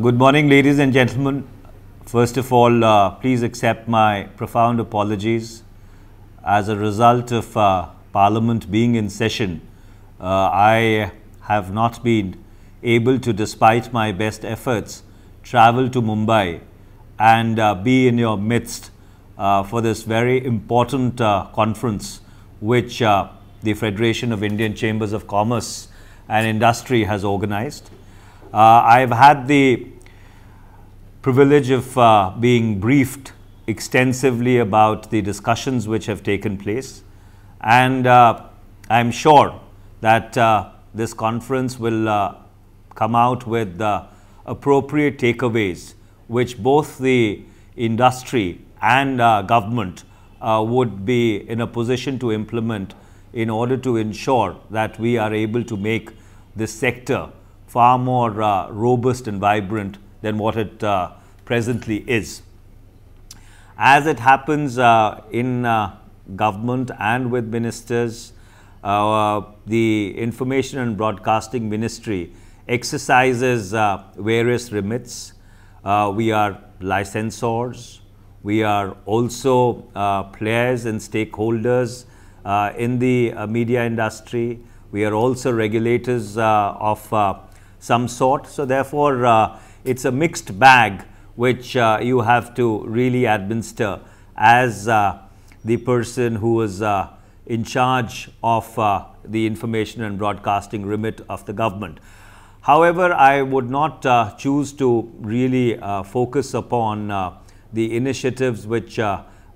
Good morning, ladies and gentlemen. First of all, please accept my profound apologies. As a result of Parliament being in session, I have not been able to, despite my best efforts, travel to Mumbai and be in your midst for this very important conference which the Federation of Indian Chambers of Commerce and Industry has organized. I've had the privilege of being briefed extensively about the discussions which have taken place, and I'm sure that this conference will come out with appropriate takeaways which both the industry and government would be in a position to implement in order to ensure that we are able to make this sector far more robust and vibrant than what it presently is. As it happens in government and with ministers, the Information and Broadcasting Ministry exercises various remits. We are licensors, we are also players and stakeholders in the media industry. We are also regulators of some sort. So therefore, it's a mixed bag which you have to really administer as the person who is in charge of the information and broadcasting remit of the government. However, I would not choose to really focus upon the initiatives which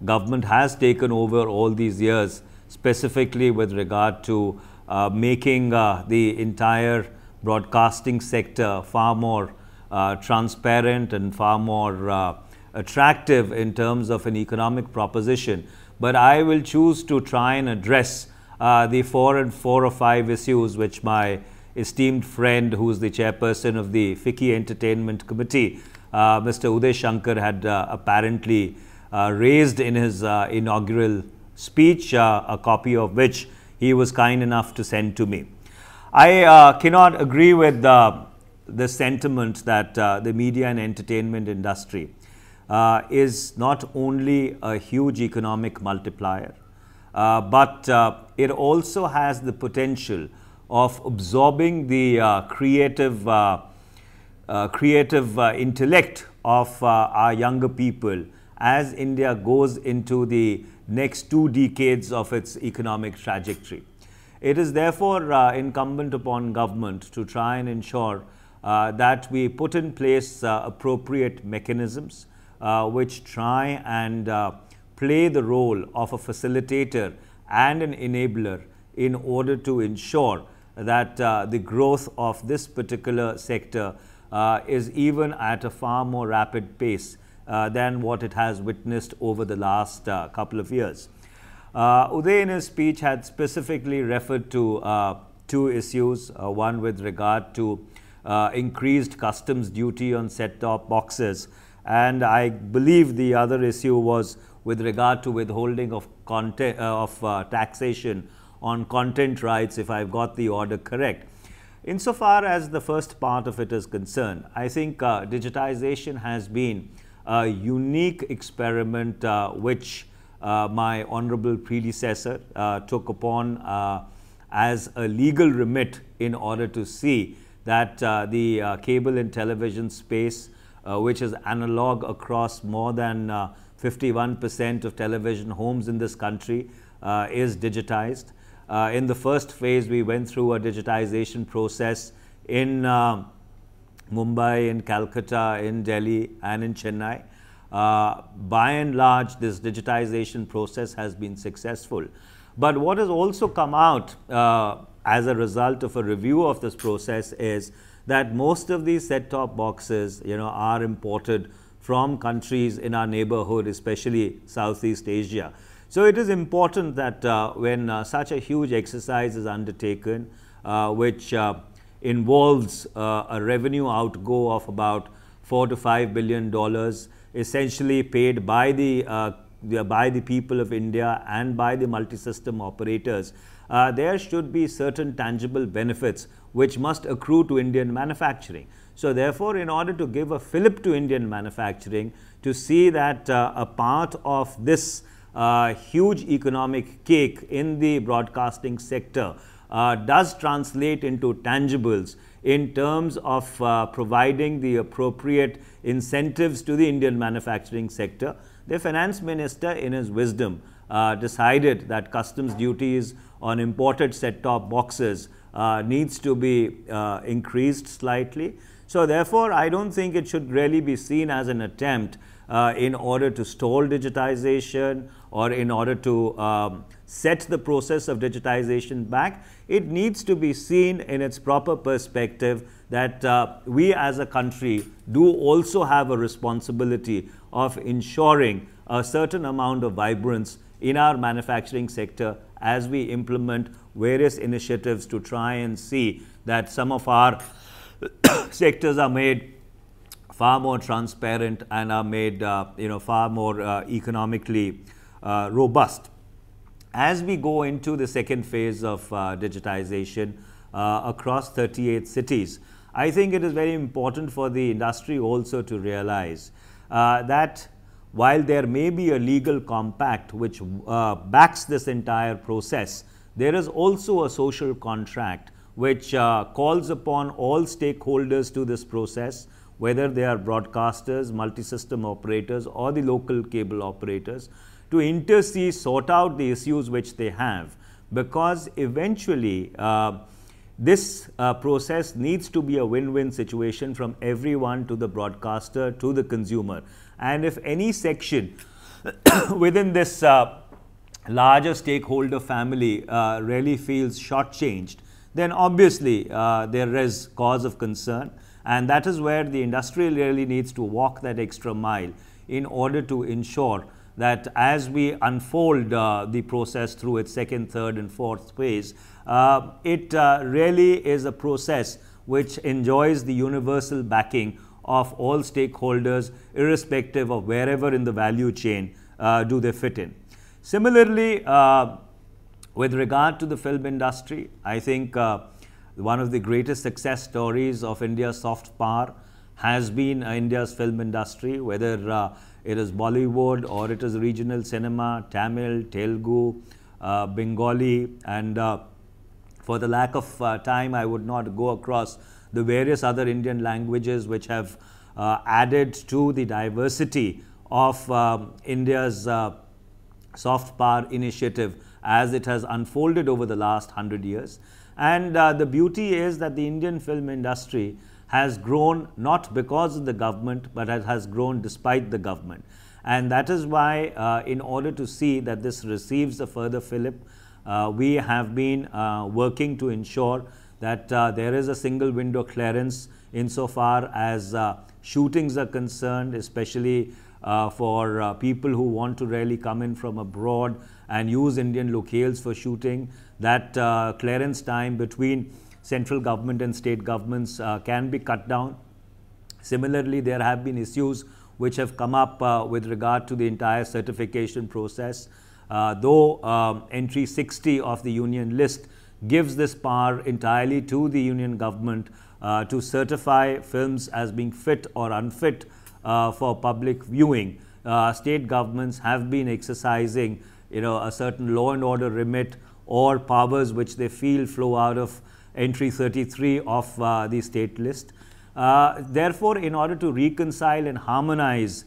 government has taken over all these years, specifically with regard to making the entire broadcasting sector far more transparent and far more attractive in terms of an economic proposition. But I will choose to try and address the four or five issues which my esteemed friend, who is the chairperson of the FICCI Entertainment Committee, Mr. Uday Shankar, had apparently raised in his inaugural speech, a copy of which he was kind enough to send to me. I cannot agree with the sentiment that the media and entertainment industry is not only a huge economic multiplier, but it also has the potential of absorbing the creative intellect of our younger people as India goes into the next 2 decades of its economic trajectory. It is therefore incumbent upon government to try and ensure that we put in place appropriate mechanisms which try and play the role of a facilitator and an enabler in order to ensure that the growth of this particular sector is even at a far more rapid pace than what it has witnessed over the last couple of years. Uday in his speech had specifically referred to 2 issues, one with regard to increased customs duty on set-top boxes, and I believe the other issue was with regard to withholding of content taxation on content rights, if I've got the order correct. Insofar as the first part of it is concerned, I think digitization has been a unique experiment which my honorable predecessor took upon as a legal remit in order to see that the cable and television space, which is analog across more than 51% of television homes in this country, is digitized. In the first phase, we went through a digitization process in Mumbai, in Calcutta, in Delhi and in Chennai. By and large, this digitization process has been successful. But what has also come out as a result of a review of this process is that most of these set-top boxes, are imported from countries in our neighborhood, especially Southeast Asia. So it is important that when such a huge exercise is undertaken, which involves a revenue outgo of about $4 to $5 billion, essentially paid by the people of India and by the multi-system operators, there should be certain tangible benefits which must accrue to Indian manufacturing. So therefore, in order to give a fillip to Indian manufacturing, to see that a part of this huge economic cake in the broadcasting sector does translate into tangibles in terms of providing the appropriate incentives to the Indian manufacturing sector, the finance minister, in his wisdom, decided that customs duties on imported set-top boxes needs to be increased slightly. So therefore, I don't think it should really be seen as an attempt in order to stall digitization or in order to set the process of digitization back. It needs to be seen in its proper perspective that we as a country do also have a responsibility of ensuring a certain amount of vibrance in our manufacturing sector as we implement various initiatives to try and see that some of our sectors are made far more transparent and are made far more economically robust. As we go into the second phase of digitization across 38 cities, I think it is very important for the industry also to realize that while there may be a legal compact which backs this entire process, there is also a social contract which calls upon all stakeholders to this process, whether they are broadcasters, multi-system operators or the local cable operators, to intercede, sort out the issues which they have, because eventually this process needs to be a win-win situation from everyone, to the broadcaster, to the consumer. And if any section within this larger stakeholder family really feels shortchanged, then obviously there is cause of concern, and that is where the industry really needs to walk that extra mile in order to ensure that as we unfold the process through its second, third and fourth phase, it really is a process which enjoys the universal backing of all stakeholders, irrespective of wherever in the value chain do they fit in. Similarly, with regard to the film industry, I think one of the greatest success stories of India's soft power has been India's film industry, whether it is Bollywood or it is regional cinema, Tamil, Telugu, Bengali, and for the lack of time, I would not go across the various other Indian languages which have added to the diversity of India's soft power initiative as it has unfolded over the last 100 years. And the beauty is that the Indian film industry has grown not because of the government, but it has grown despite the government. And that is why in order to see that this receives a further fillip, we have been working to ensure that there is a single window clearance insofar as shootings are concerned, especially for people who want to really come in from abroad and use Indian locales for shooting. That clearance time between central government and state governments can be cut down. Similarly, there have been issues which have come up with regard to the entire certification process. Though entry 60 of the union list gives this power entirely to the union government to certify films as being fit or unfit for public viewing, state governments have been exercising a certain law and order remit or powers which they feel flow out of entry 33 of the state list. Therefore, in order to reconcile and harmonize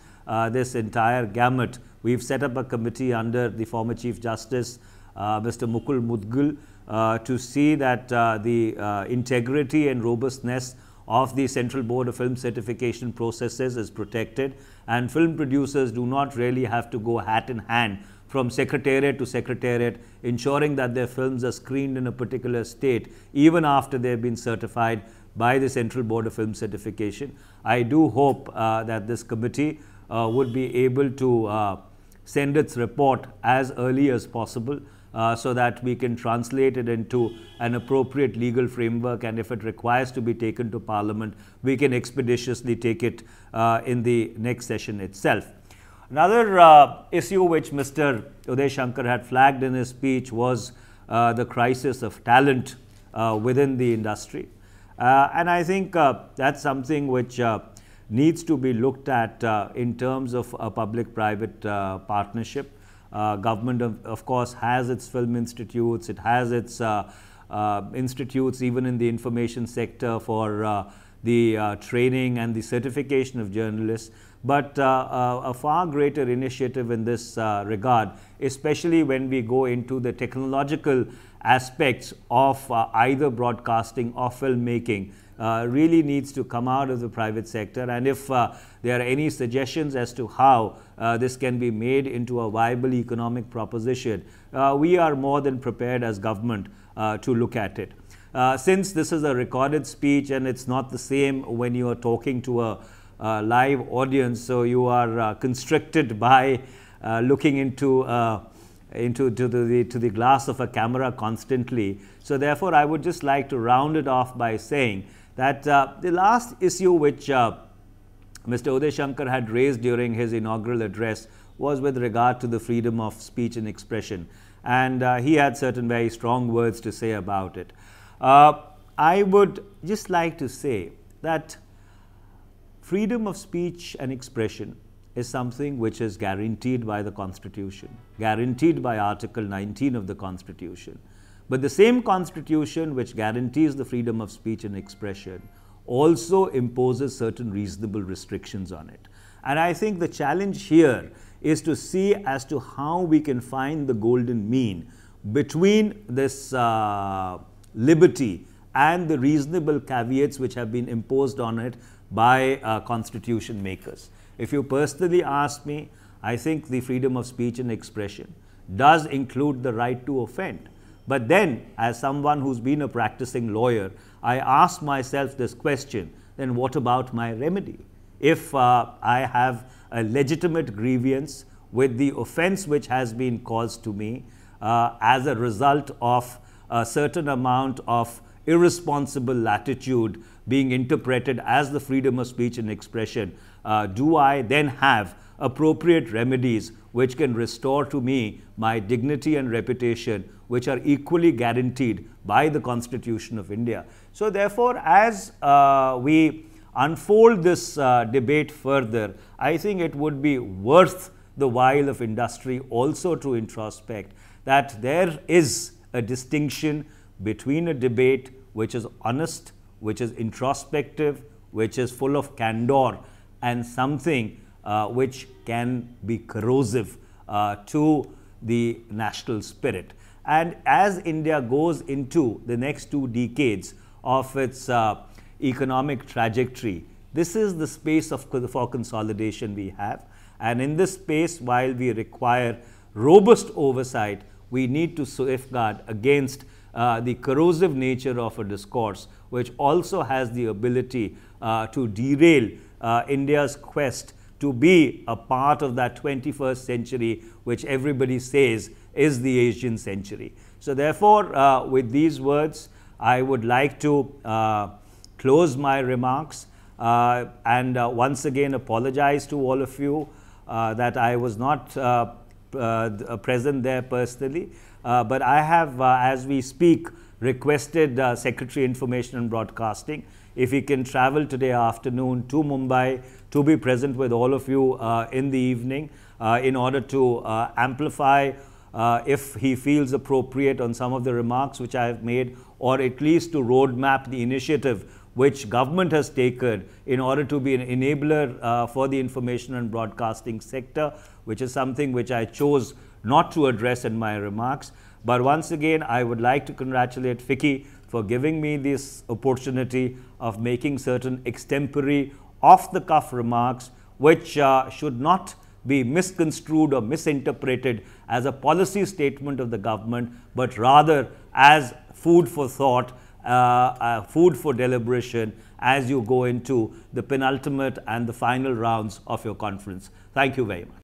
this entire gamut, we've set up a committee under the former Chief Justice, Mr. Mukul Mudgal, to see that the integrity and robustness of the Central Board of Film Certification processes is protected, and film producers do not really have to go hat in hand from secretariat to secretariat, ensuring that their films are screened in a particular state even after they've been certified by the Central Board of Film Certification. I do hope that this committee would be able to send its report as early as possible so that we can translate it into an appropriate legal framework, and if it requires to be taken to Parliament, we can expeditiously take it in the next session itself. Another issue which Mr. Uday Shankar had flagged in his speech was the crisis of talent within the industry. And I think that's something which needs to be looked at in terms of a public-private partnership. Government, of course, has its film institutes. It has its institutes even in the information sector for the training and the certification of journalists. But a far greater initiative in this regard, especially when we go into the technological aspects of either broadcasting or filmmaking, really needs to come out of the private sector. And if there are any suggestions as to how this can be made into a viable economic proposition, we are more than prepared as government to look at it. Since this is a recorded speech and it's not the same when you are talking to a live audience, so you are constricted by looking into the glass of a camera constantly. So therefore, I would just like to round it off by saying that the last issue which Mr. Uday Shankar had raised during his inaugural address was with regard to the freedom of speech and expression, and he had certain very strong words to say about it. I would just like to say that freedom of speech and expression is something which is guaranteed by the Constitution, guaranteed by Article 19 of the Constitution. But the same Constitution which guarantees the freedom of speech and expression also imposes certain reasonable restrictions on it. And I think the challenge here is to see as to how we can find the golden mean between this liberty and the reasonable caveats which have been imposed on it by constitution makers. If you personally ask me, I think the freedom of speech and expression does include the right to offend. But then, as someone who's been a practicing lawyer, I ask myself this question, then what about my remedy? If I have a legitimate grievance with the offense which has been caused to me as a result of a certain amount of irresponsible latitude being interpreted as the freedom of speech and expression, do I then have appropriate remedies which can restore to me my dignity and reputation, which are equally guaranteed by the Constitution of India? So therefore, as we unfold this debate further, I think it would be worth the while of industry also to introspect that there is a distinction between a debate which is honest, which is introspective, which is full of candor, and something which can be corrosive to the national spirit. And as India goes into the next 2 decades of its economic trajectory, this is the space for consolidation we have. And in this space, while we require robust oversight, we need to safeguard against the corrosive nature of a discourse, which also has the ability to derail India's quest to be a part of that 21st century, which everybody says is the Asian century. So therefore, with these words, I would like to close my remarks and once again apologize to all of you that I was not present there personally. But I have, as we speak, requested Secretary Information and Broadcasting if he can travel today afternoon to Mumbai to be present with all of you in the evening in order to amplify if he feels appropriate on some of the remarks which I have made, or at least to roadmap the initiative which government has taken in order to be an enabler for the information and broadcasting sector, which is something which I chose not to address in my remarks. But once again, I would like to congratulate FICCI for giving me this opportunity of making certain extempore, off-the-cuff remarks which should not be misconstrued or misinterpreted as a policy statement of the government, but rather as food for thought, food for deliberation as you go into the penultimate and the final rounds of your conference. Thank you very much.